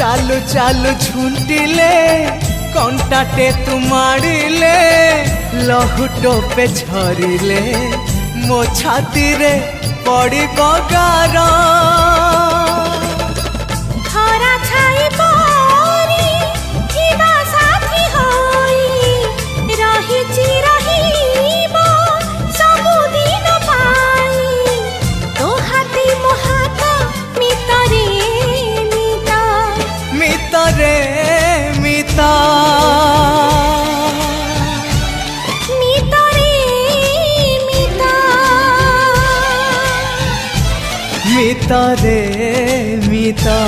चालू चालू झुंटिले कंटाटे तुमाड़िले लहुटो पे झरिले मो छाती रे पड़ी बगार खरा छाई परी जीवा साथी होई रहिची रहिबो सबु दिन पाई तो हाथी मो हाथ मितरे मिता मितरे मिता मिता रे मिता।